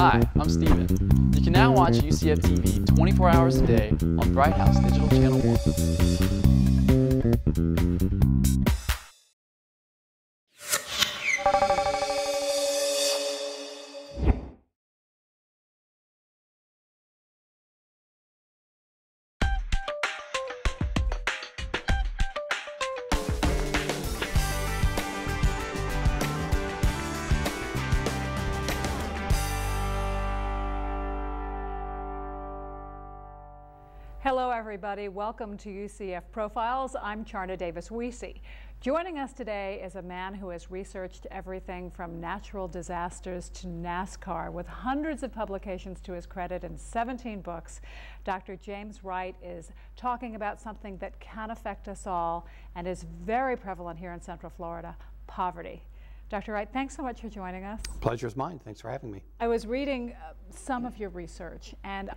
Hi, I'm Steven. You can now watch UCF TV 24 hours a day on Bright House Digital Channel 1. Hello everybody, welcome to UCF Profiles. I'm Charna Davis-Wiese. Joining us today is a man who has researched everything from natural disasters to NASCAR with hundreds of publications to his credit and 17 books. Dr. James Wright is talking about something that can affect us all and is very prevalent here in Central Florida, poverty. Dr. Wright, thanks so much for joining us. Pleasure's mine. Thanks for having me. I was reading some of your research, and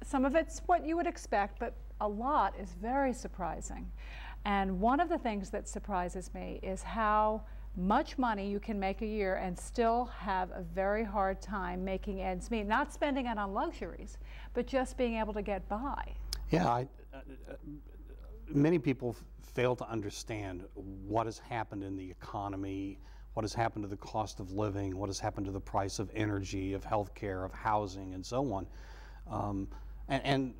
some of it's what you would expect, but a lot is very surprising. And one of the things that surprises me is how much money you can make a year and still have a very hard time making ends meet. Not spending it on luxuries, but just being able to get by. Yeah, many people fail to understand what has happened in the economy, what has happened to the cost of living, what has happened to the price of energy, of healthcare, of housing, and so on. And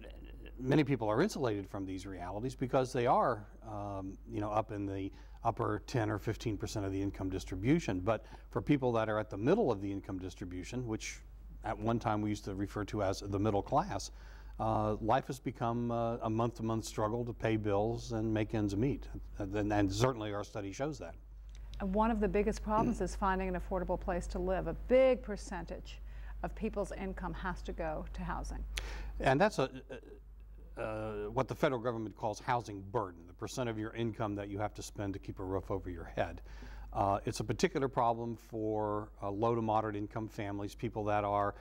many people are insulated from these realities because they are, up in the upper 10 or 15% of the income distribution. But for people that are at the middle of the income distribution, which at one time we used to refer to as the middle class, life has become a month-to-month struggle to pay bills and make ends meet. And certainly our study shows that. And one of the biggest problems is finding an affordable place to live. A big percentage of people's income has to go to housing. And that's what the federal government calls housing burden, the percent of your income that you have to spend to keep a roof over your head. It's a particular problem for low to moderate income families, people that are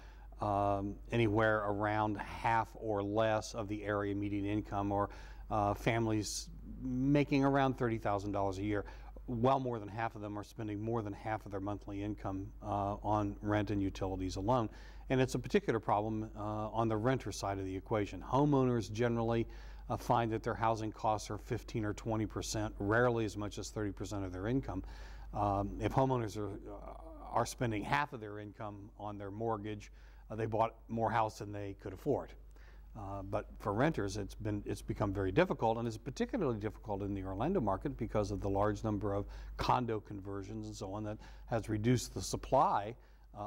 anywhere around half or less of the area median income, or families making around $30,000 a year. Well more than half of them are spending more than half of their monthly income on rent and utilities alone. And it's a particular problem on the renter side of the equation. Homeowners generally find that their housing costs are 15 or 20%, rarely as much as 30% of their income. If homeowners are spending half of their income on their mortgage, they bought more house than they could afford. But for renters, it's become very difficult, and it's particularly difficult in the Orlando market because of the large number of condo conversions and so on that has reduced the supply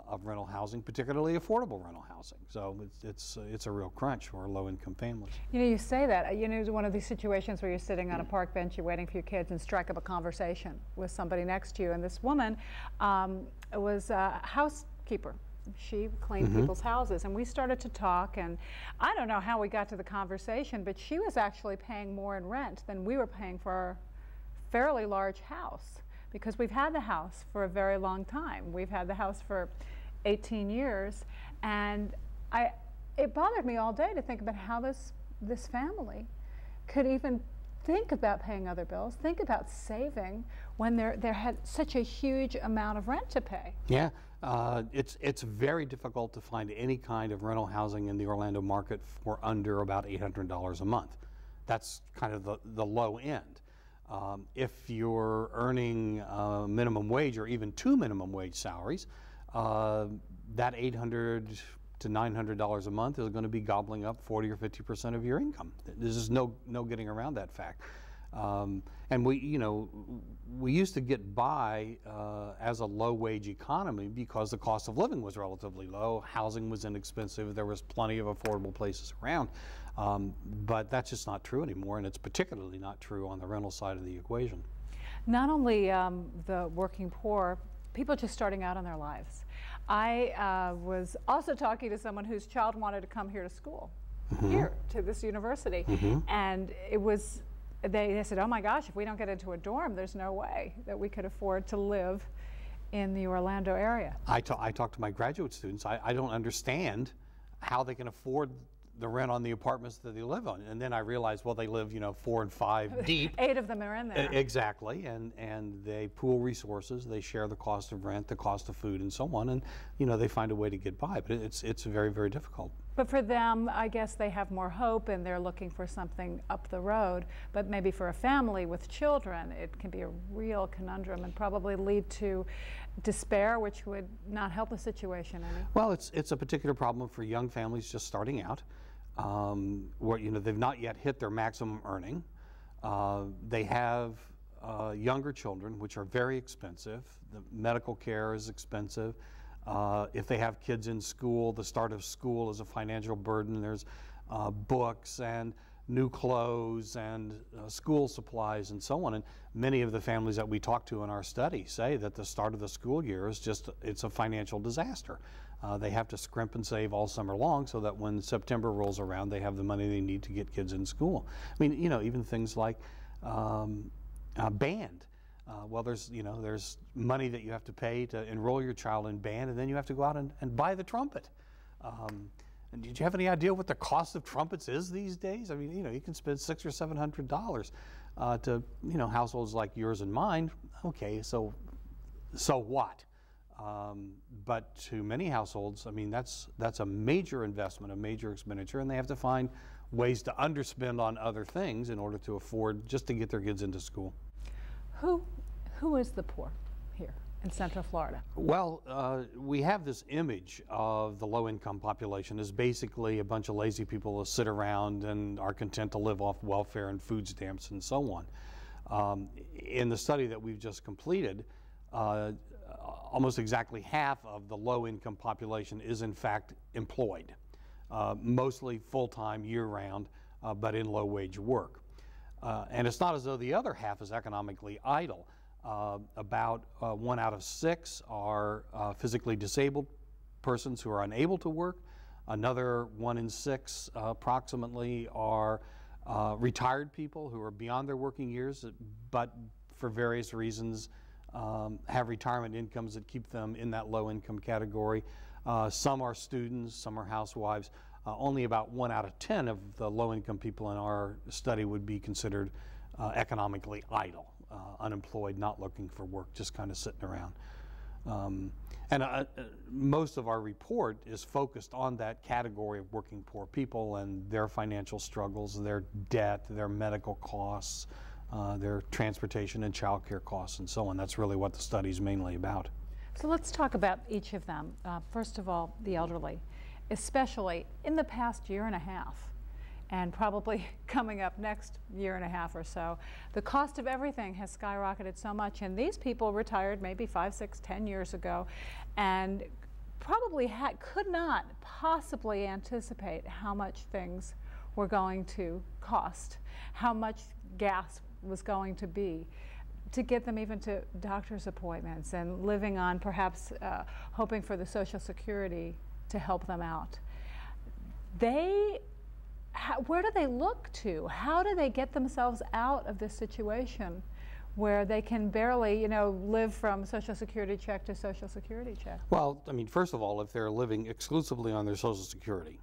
of rental housing, particularly affordable rental housing. So it's a real crunch for low-income families. You know, you say that. You know, one of these situations where you're sitting on a park bench, you're waiting for your kids, and strike up a conversation with somebody next to you. And this woman was a housekeeper. She cleaned people's houses, and we started to talk, and I don't know how we got to the conversation, but she was actually paying more in rent than we were paying for our fairly large house, because we've had the house for a very long time. We've had the house for 18 years, and it bothered me all day to think about how this family could even think about paying other bills, think about saving when there had such a huge amount of rent to pay. Yeah. It's very difficult to find any kind of rental housing in the Orlando market for under about $800 a month. That's kind of the low end. If you're earning minimum wage or even 2 minimum wage salaries, that $800 to $900 a month is going to be gobbling up 40 or 50% of your income. There's just no getting around that fact. And we used to get by as a low-wage economy because the cost of living was relatively low, housing was inexpensive, there was plenty of affordable places around. But that's just not true anymore, and it's particularly not true on the rental side of the equation. Not only the working poor, people just starting out in their lives. I was also talking to someone whose child wanted to come here to school, here to this university, and it was. They said, oh my gosh, if we don't get into a dorm, there's no way that we could afford to live in the Orlando area. I talk to my graduate students. I don't understand how they can afford the rent on the apartments that they live on. And then I realized, well, they live, 4 and 5 deep. 8 of them are in there. Exactly, and they pool resources, they share the cost of rent, the cost of food, and so on, and they find a way to get by, but it's very, very difficult. But for them, I guess they have more hope and they're looking for something up the road. But maybe for a family with children, it can be a real conundrum and probably lead to despair, which would not help the situation any. Well, it's a particular problem for young families just starting out, where they've not yet hit their maximum earning. They have younger children, which are very expensive. The medical care is expensive. If they have kids in school, the start of school is a financial burden. There's books and new clothes and school supplies and so on. And many of the families that we talk to in our study say that the start of the school year is it's a financial disaster. They have to scrimp and save all summer long so that when September rolls around, they have the money they need to get kids in school. I mean, even things like band. Well, there's money that you have to pay to enroll your child in band, and then you have to go out and buy the trumpet. And did you have any idea what the cost of trumpets is these days? I mean, you can spend $600 or $700 to households like yours and mine. Okay, so what? But to many households, I mean, that's a major investment, a major expenditure, and they have to find ways to underspend on other things in order to afford just to get their kids into school. Who is the poor here in Central Florida? Well, we have this image of the low-income population as basically a bunch of lazy people who sit around and are content to live off welfare and food stamps and so on. In the study that we've just completed, almost exactly half of the low-income population is in fact employed, mostly full-time, year-round, but in low-wage work. And it's not as though the other half is economically idle. About 1 out of 6 are physically disabled persons who are unable to work. Another 1 in 6 approximately are retired people who are beyond their working years, but for various reasons have retirement incomes that keep them in that low income category. Some are students, some are housewives. Only about 1 out of 10 of the low-income people in our study would be considered economically idle, unemployed, not looking for work, just kind of sitting around. Most of our report is focused on that category of working poor people and their financial struggles, their debt, their medical costs, their transportation and child care costs, and so on. That's really what the study is mainly about. So let's talk about each of them. First of all, the elderly. Especially in the past year and a half, and probably coming up next year and a half or so, the cost of everything has skyrocketed so much, and these people retired maybe 5, 6, 10 years ago, and probably could not possibly anticipate how much things were going to cost, how much gas was going to be, to get them even to doctor's appointments, and living on perhaps hoping for the Social Security to help them out. Where do they look to? How do they get themselves out of this situation where they can barely, live from Social Security check to Social Security check? Well, I mean, first of all, if they're living exclusively on their Social Security,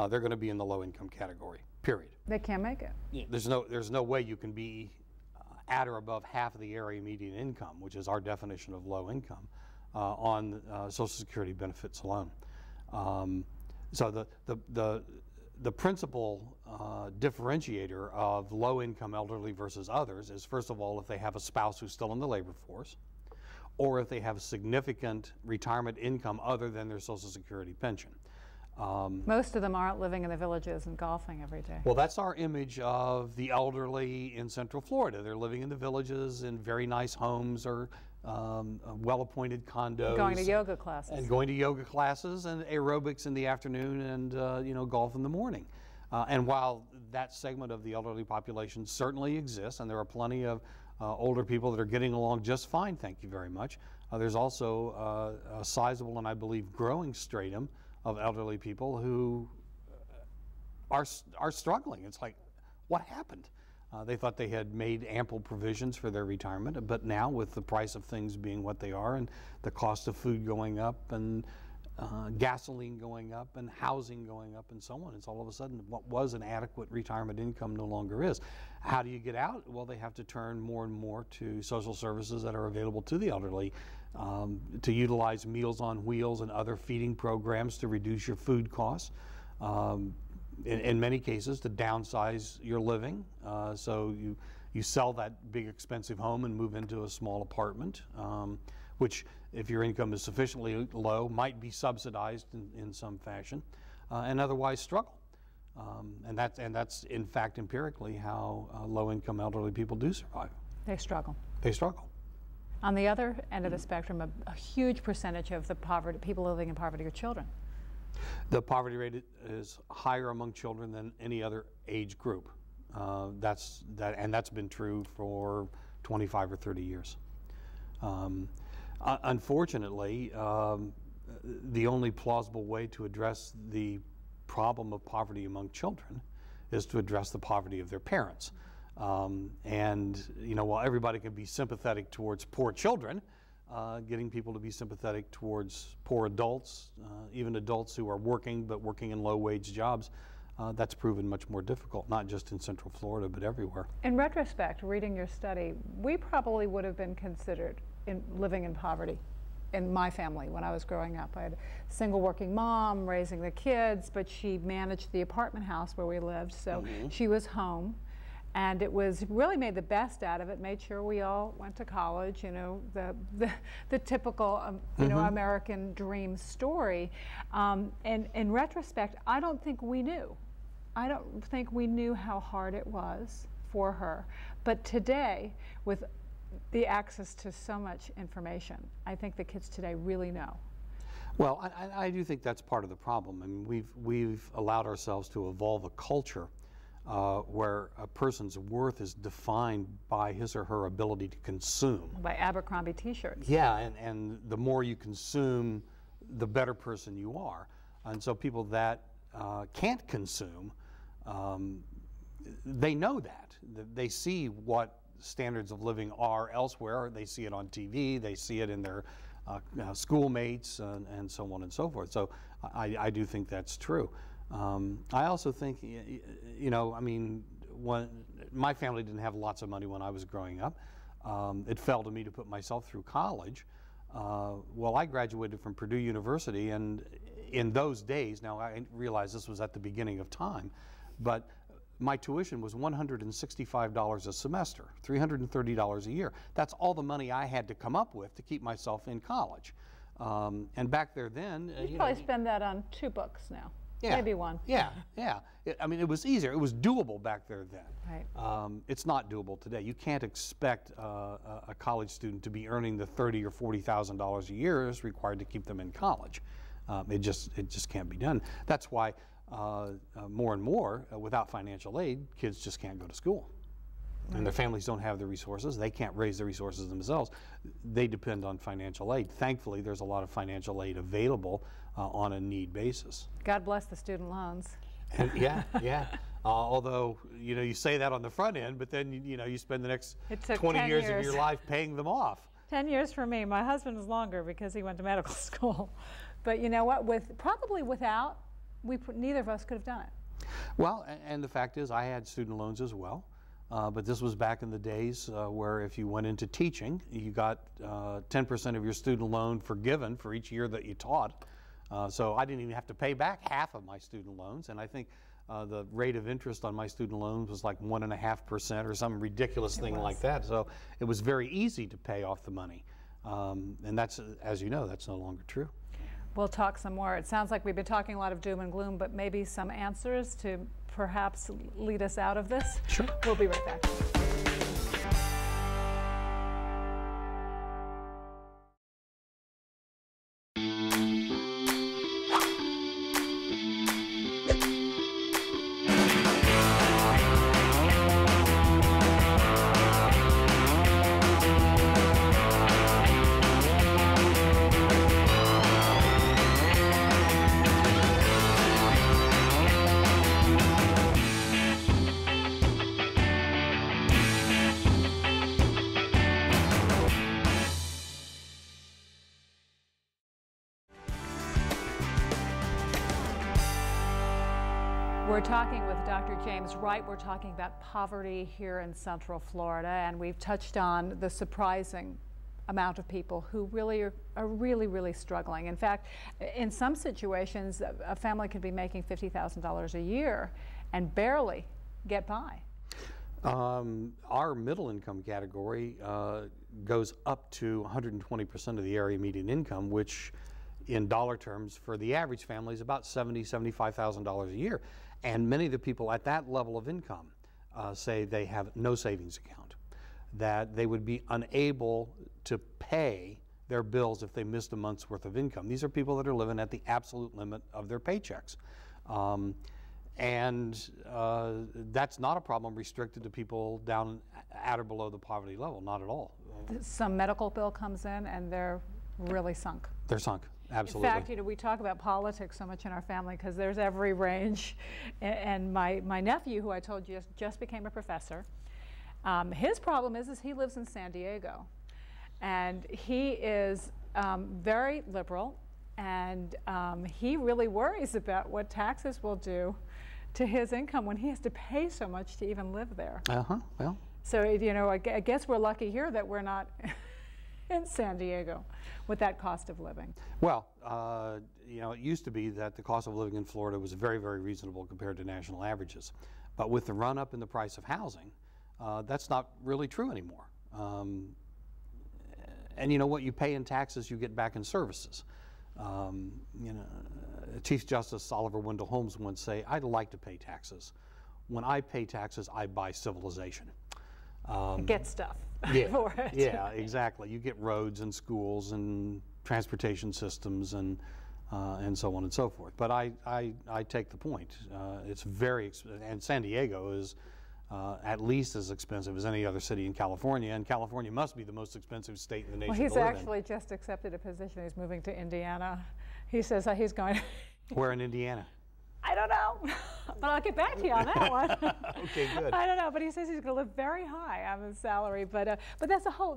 they're going to be in the low-income category, period. They can't make it. Yeah, there's no way you can be at or above half of the area median income, which is our definition of low income, on Social Security benefits alone. So the principal differentiator of low-income elderly versus others is, first of all, if they have a spouse who's still in the labor force, or if they have significant retirement income other than their Social Security pension. Most of them aren't living in the villages and golfing every day. Well, that's our image of the elderly in Central Florida. They're living in the villages in very nice homes or well-appointed condos. Going to yoga classes. And going to yoga classes and aerobics in the afternoon and golf in the morning. And while that segment of the elderly population certainly exists, and there are plenty of older people that are getting along just fine, thank you very much, there's also a sizable and I believe growing stratum of elderly people who are struggling. It's like, what happened? They thought they had made ample provisions for their retirement, but now with the price of things being what they are and the cost of food going up and gasoline going up and housing going up and so on. It's all of a sudden what was an adequate retirement income no longer is. How do you get out? Well, they have to turn more and more to social services that are available to the elderly, to utilize Meals on Wheels and other feeding programs to reduce your food costs. In many cases, to downsize your living, so you sell that big expensive home and move into a small apartment, which, if your income is sufficiently low, might be subsidized in some fashion, and otherwise struggle. And that's in fact empirically how low-income elderly people do survive. They struggle. They struggle. On the other end of the spectrum, a huge percentage of the people living in poverty are children. The poverty rate is higher among children than any other age group. And that's been true for 25 or 30 years. Unfortunately, the only plausible way to address the problem of poverty among children is to address the poverty of their parents. And while everybody can be sympathetic towards poor children, getting people to be sympathetic towards poor adults, even adults who are working but working in low-wage jobs, that's proven much more difficult, not just in Central Florida, but everywhere. In retrospect, reading your study, we probably would have been considered living in poverty in my family when I was growing up. I had a single working mom raising the kids, but she managed the apartment house where we lived, so she was home. And it was really made the best out of it, made sure we all went to college, the typical American dream story. And in retrospect, I don't think we knew. I don't think we knew how hard it was for her. But today, with the access to so much information, I think the kids today really know. Well, I do think that's part of the problem. I mean, we've allowed ourselves to evolve a culture where a person's worth is defined by his or her ability to consume. By Abercrombie t-shirts. Yeah, and the more you consume, the better person you are. And so people that can't consume, they know that. They see what standards of living are elsewhere. They see it on TV, they see it in their schoolmates, and so on and so forth. So I do think that's true. I also think, I mean, my family didn't have lots of money when I was growing up. It fell to me to put myself through college. Well, I graduated from Purdue University, and in those days, now I realize this was at the beginning of time, but my tuition was $165 a semester, $330 a year. That's all the money I had to come up with to keep myself in college. And back there then... You'd probably spend that on 2 books now. Yeah, maybe 1. Yeah. I mean, it was easier. It was doable back there then. Right. It's not doable today. You can't expect a college student to be earning the $30,000 or $40,000 a year is required to keep them in college. It just can't be done. That's why more and more, without financial aid, kids just can't go to school. Right. And their families don't have the resources. They can't raise the resources themselves. They depend on financial aid. Thankfully, there's a lot of financial aid available on a need basis. God bless the student loans. And yeah. Although, you say that on the front end, but then, you spend the next 20 years of your life paying them off. 10 years for me. My husband was longer because he went to medical school. But you know what? Probably without, neither of us could have done it. Well, and the fact is, I had student loans as well. But this was back in the days where if you went into teaching, you got 10% of your student loan forgiven for each year that you taught. So I didn't even have to pay back half of my student loans, and I think the rate of interest on my student loans was like 1.5% or some ridiculous thing like that. So it was very easy to pay off the money, and that's, as you know, that's no longer true. We'll talk some more. It sounds like we've been talking a lot of doom and gloom, but maybe some answers to perhaps lead us out of this. Sure. We'll be right back. We're talking with Dr. James Wright. We're talking about poverty here in Central Florida, and we've touched on the surprising amount of people who really are really struggling. In fact, in some situations, a family could be making $50,000 a year and barely get by. Our middle income category goes up to 120% of the area median income, which in dollar terms for the average family is about $70,000, $75,000 a year. And many of the people at that level of income say they have no savings account, that they would be unable to pay their bills if they missed a month's worth of income. These are people that are living at the absolute limit of their paychecks. That's not a problem restricted to people down at or below the poverty level, not at all. Some medical bill comes in and they're really sunk. They're sunk, absolutely. In fact, you know, we talk about politics so much in our family because there's every range. And my nephew, who I told you just became a professor, his problem is he lives in San Diego. And he is very liberal, and he really worries about what taxes will do to his income when he has to pay so much to even live there. Well. So, you know, I guess we're lucky here that we're not in San Diego with that cost of living. Well, you know, it used to be that the cost of living in Florida was very reasonable compared to national averages. But with the run-up in the price of housing, that's not really true anymore. And you know, what you pay in taxes, you get back in services. You know, Chief Justice Oliver Wendell Holmes once say, "I'd like to pay taxes. When I pay taxes, I buy civilization." Get stuff yeah, for it. Yeah, exactly. You get roads and schools and transportation systems and so on and so forth. But I take the point. It's very expensive, and San Diego is at least as expensive as any other city in California, and California must be the most expensive state in the nation. Well, he's to live actually just accepted a position. He's moving to Indiana. He says he's going. Where in Indiana? I don't know, but I'll get back to you on that one. Okay, good. I don't know, but he says he's going to live very high on his salary. But that's a whole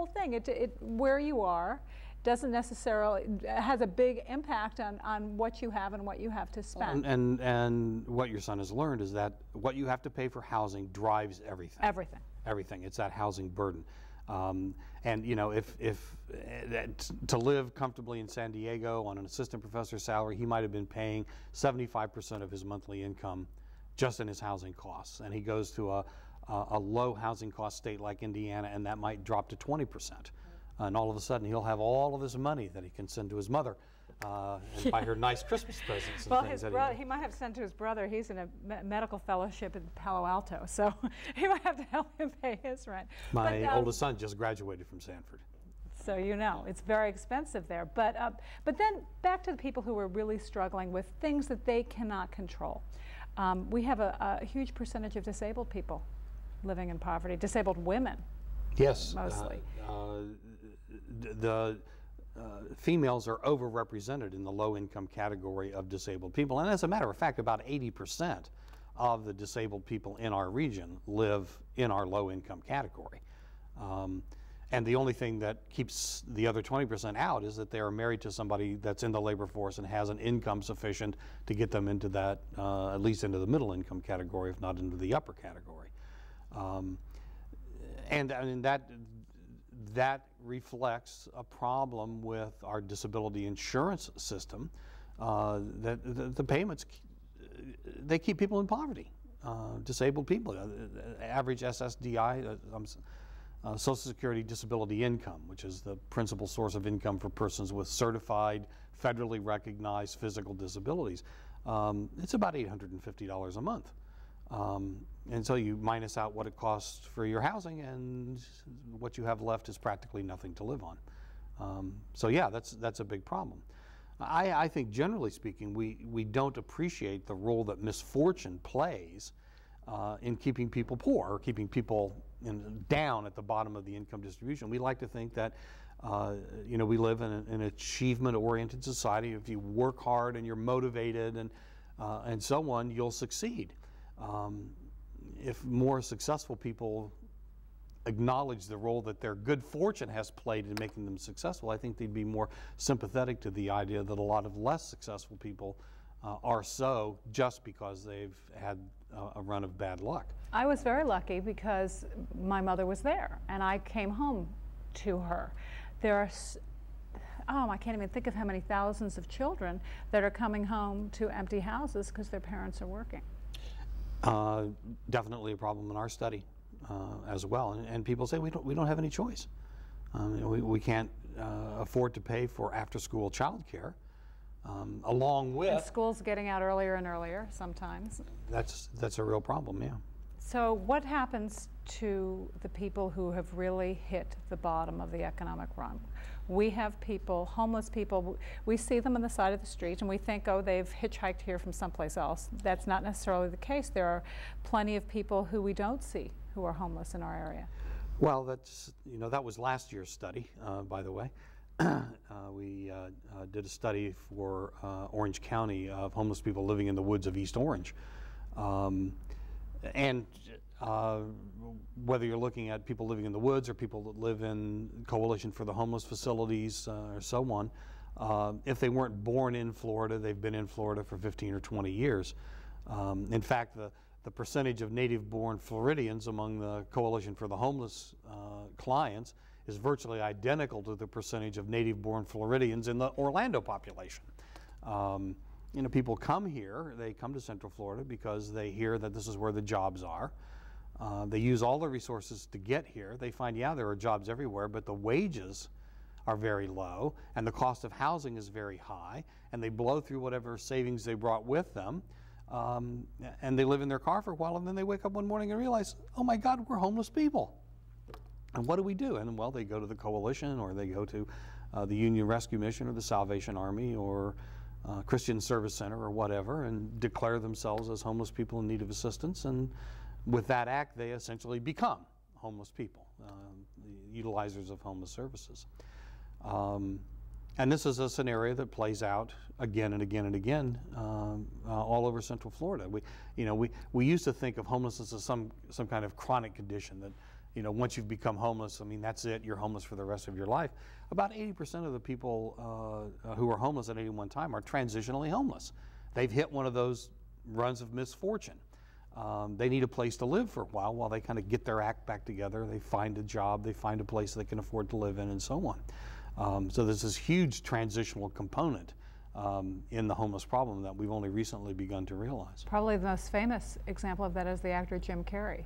thing. Where you are doesn't necessarily has a big impact on what you have and what you have to spend. And what your son has learned is that what you have to pay for housing drives everything. Everything. It's that housing burden. And you know, if to live comfortably in San Diego on an assistant professor's salary, he might have been paying 75% of his monthly income just in his housing costs. And he goes to a low housing cost state like Indiana, and that might drop to 20%. And all of a sudden, he'll have all of this money that he can send to his mother and buy her nice Christmas presents and well, things. His brother, he might have sent to his brother. He's in a medical fellowship in Palo Alto, so he might have to help him pay his rent. My oldest son just graduated from Stanford. So you know, it's very expensive there. But then back to the people who are really struggling with things that they cannot control. We have a huge percentage of disabled people living in poverty, disabled women. Yes. Mostly. The females are overrepresented in the low-income category of disabled people. And as a matter of fact, about 80% of the disabled people in our region live in our low-income category. And the only thing that keeps the other 20% out is that they are married to somebody that's in the labor force and has an income sufficient to get them into that, at least into the middle income category, if not into the upper category. And I mean, that reflects a problem with our disability insurance system, that the payments, they keep people in poverty, disabled people. Average SSDI, Social Security disability income, which is the principal source of income for persons with certified, federally recognized physical disabilities. It's about $850 a month. And so you minus out what it costs for your housing, and what you have left is practically nothing to live on. So yeah, that's a big problem. I think generally speaking, we don't appreciate the role that misfortune plays in keeping people poor, or keeping people down at the bottom of the income distribution. We like to think that you know, we live in an achievement-oriented society. If you work hard and you're motivated and so on, you'll succeed. If more successful people acknowledge the role that their good fortune has played in making them successful, I think they'd be more sympathetic to the idea that a lot of less successful people are so just because they've had a run of bad luck. I was very lucky because my mother was there and I came home to her. There are, I can't even think of how many thousands of children that are coming home to empty houses because their parents are working. Definitely a problem in our study as well, and people say we don't have any choice. We can't afford to pay for after-school child care, along with... And school's getting out earlier and earlier sometimes. That's a real problem, yeah. So what happens to the people who have really hit the bottom of the economic run? We have people, homeless people, we see them on the side of the street and we think, oh, they've hitchhiked here from someplace else. That's not necessarily the case. There are plenty of people who we don't see who are homeless in our area. Well, that was last year's study, by the way. We did a study for Orange County of homeless people living in the woods of East Orange. Whether you're looking at people living in the woods or people that live in Coalition for the Homeless facilities or so on, if they weren't born in Florida, they've been in Florida for 15 or 20 years. In fact, the percentage of native-born Floridians among the Coalition for the Homeless clients is virtually identical to the percentage of native-born Floridians in the Orlando population. People come here, they come to Central Florida because they hear that this is where the jobs are. They use all the resources to get here. They find, yeah, there are jobs everywhere, but the wages are very low and the cost of housing is very high, and they blow through whatever savings they brought with them, and they live in their car for a while, and then they wake up one morning and realize, oh my God, we're homeless people. And what do we do? And well, they go to the Coalition, or they go to the Union Rescue Mission or the Salvation Army or Christian Service Center or whatever, and declare themselves as homeless people in need of assistance, and with that act they essentially become homeless people, the utilizers of homeless services. And this is a scenario that plays out again and again and again all over Central Florida. We used to think of homelessness as some kind of chronic condition that, once you've become homeless, I mean, that's it, you're homeless for the rest of your life. About 80% of the people who are homeless at any one time are transitionally homeless. They've hit one of those runs of misfortune. They need a place to live for a while they kind of get their act back together. They find a job, they find a place they can afford to live in, and so on. So there's this huge transitional component in the homeless problem that we've only recently begun to realize. Probably the most famous example of that is the actor Jim Carrey.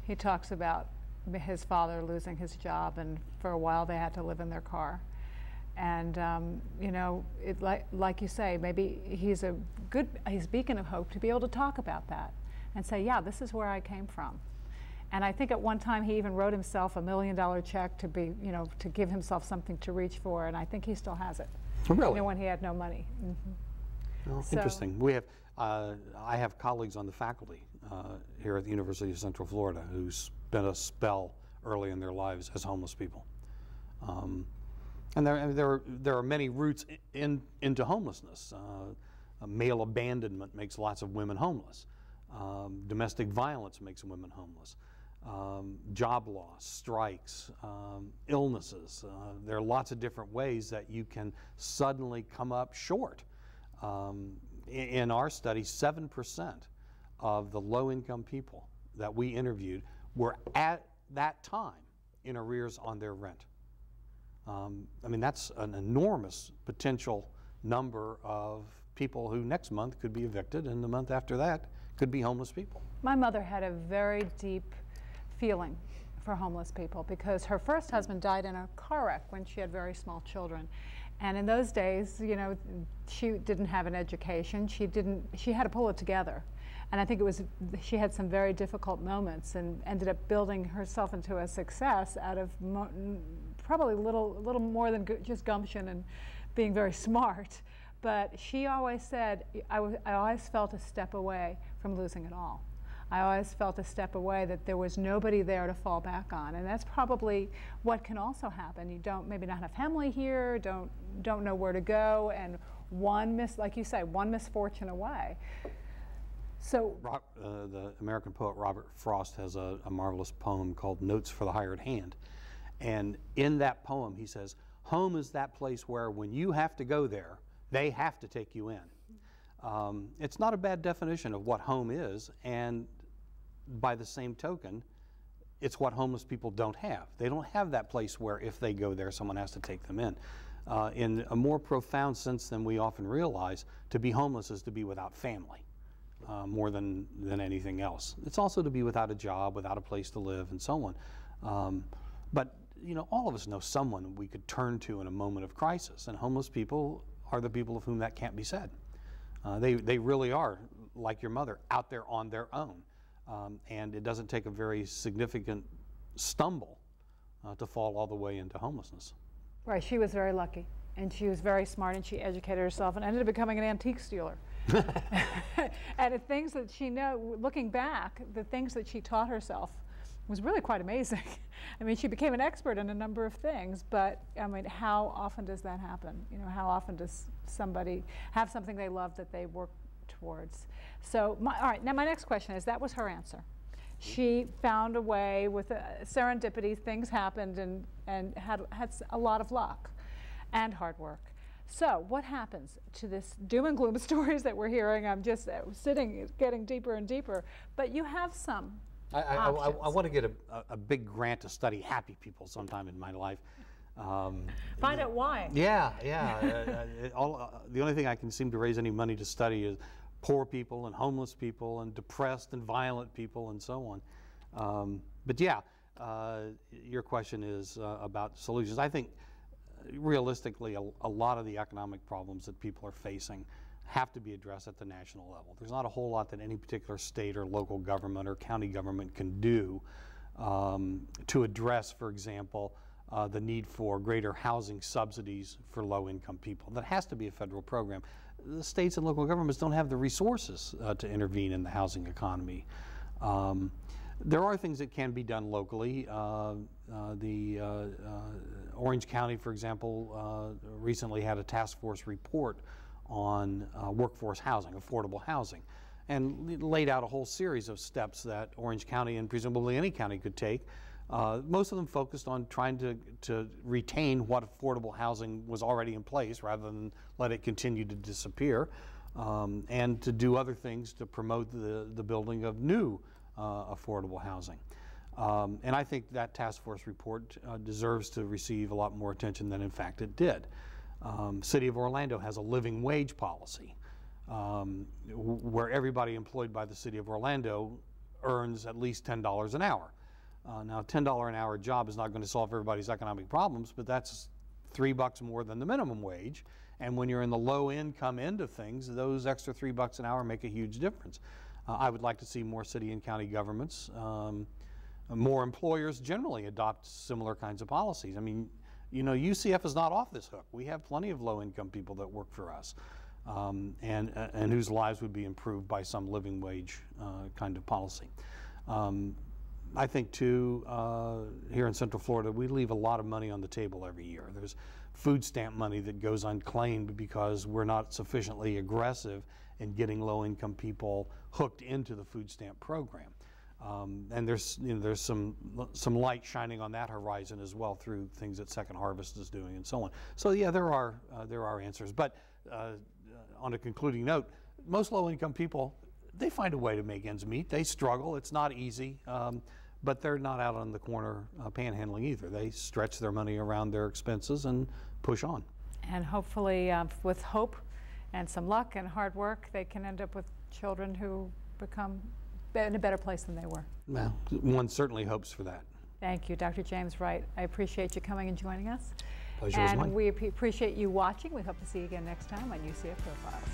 He talks about his father losing his job, and for a while they had to live in their car. And like you say, maybe he's a beacon of hope to be able to talk about that and say, yeah, this is where I came from. And I think at one time he even wrote himself $1 million check to be, to give himself something to reach for, and I think he still has it. Really? When he had no money. Mm-hmm. Well, interesting. We have, I have colleagues on the faculty here at the University of Central Florida who spent a spell early in their lives as homeless people. And there are many routes into homelessness. Male abandonment makes lots of women homeless. Domestic violence makes women homeless. Job loss, strikes, illnesses. There are lots of different ways that you can suddenly come up short. In our study, 7% of the low-income people that we interviewed were at that time in arrears on their rent. I mean, that's an enormous potential number of people who next month could be evicted, and the month after that could be homeless people. My mother had a very deep feeling for homeless people because her first husband died in a car wreck when she had very small children. And in those days, she didn't have an education. She had to pull it together. And I think she had some very difficult moments and ended up building herself into a success out of probably a little more than just gumption and being very smart. But she always said, I always felt a step away from losing it all. I always felt a step away, that there was nobody there to fall back on. And that's probably what can also happen. You maybe not have family here, don't know where to go, and like you say, one misfortune away. So the American poet Robert Frost has a marvelous poem called Notes for the Hired Hand. And in that poem he says, home is that place where when you have to go there, they have to take you in. It's not a bad definition of what home is, and by the same token, it's what homeless people don't have. They don't have that place where if they go there, someone has to take them in. In a more profound sense than we often realize, to be homeless is to be without family, more than anything else. It's also to be without a job, without a place to live, and so on. But you know, all of us know someone we could turn to in a moment of crisis, and homeless people are the people of whom that can't be said. They really are, like your mother, out there on their own. And it doesn't take a very significant stumble to fall all the way into homelessness. Right, she was very lucky, and she was very smart, and she educated herself and ended up becoming an antique stealer. And the things that she looking back, the things that she taught herself was really quite amazing. I mean, she became an expert in a number of things, but I mean, how often does that happen? You know, how often does somebody have something they love that they work towards? So, all right, now my next question is, that was her answer. She found a way with serendipity, things happened, and had a lot of luck and hard work. So what happens to this doom and gloom stories that we're hearing? I'm just sitting, getting deeper and deeper, but you have some I want to get a big grant to study happy people sometime in my life. Find out why. Yeah. The only thing I can seem to raise any money to study is poor people and homeless people and depressed and violent people and so on. But yeah, your question is about solutions. I think realistically a lot of the economic problems that people are facing have to be addressed at the national level. There's not a whole lot that any particular state or local government or county government can do to address, for example, the need for greater housing subsidies for low-income people. That has to be a federal program. The states and local governments don't have the resources to intervene in the housing economy. There are things that can be done locally. Orange County, for example, recently had a task force report on workforce housing, affordable housing, and laid out a whole series of steps that Orange County and presumably any county could take. Most of them focused on trying to retain what affordable housing was already in place rather than let it continue to disappear, and to do other things to promote the building of new affordable housing. And I think that task force report deserves to receive a lot more attention than in fact it did. City of Orlando has a living wage policy where everybody employed by the City of Orlando earns at least $10 an hour. Now, a $10 an hour job is not going to solve everybody's economic problems, but that's $3 more than the minimum wage. And when you're in the low income end of things, those extra $3 an hour make a huge difference. I would like to see more city and county governments, more employers generally adopt similar kinds of policies. I mean, you know, UCF is not off this hook. We have plenty of low-income people that work for us, and whose lives would be improved by some living wage kind of policy. I think, too, here in Central Florida, we leave a lot of money on the table every year. There's food stamp money that goes unclaimed because we're not sufficiently aggressive in getting low-income people hooked into the food stamp program. And there's some light shining on that horizon as well through things that Second Harvest is doing and so on. So yeah, there are answers. But on a concluding note, most low-income people, they find a way to make ends meet. They struggle. It's not easy, but they're not out on the corner panhandling either. They stretch their money around their expenses and push on. And hopefully, with hope and some luck and hard work, they can end up with children who become in a better place than they were. Well, one certainly hopes for that. Thank you, Dr. James Wright. I appreciate you coming and joining us. Pleasure was mine. And we appreciate you watching. We hope to see you again next time on UCF Profiles.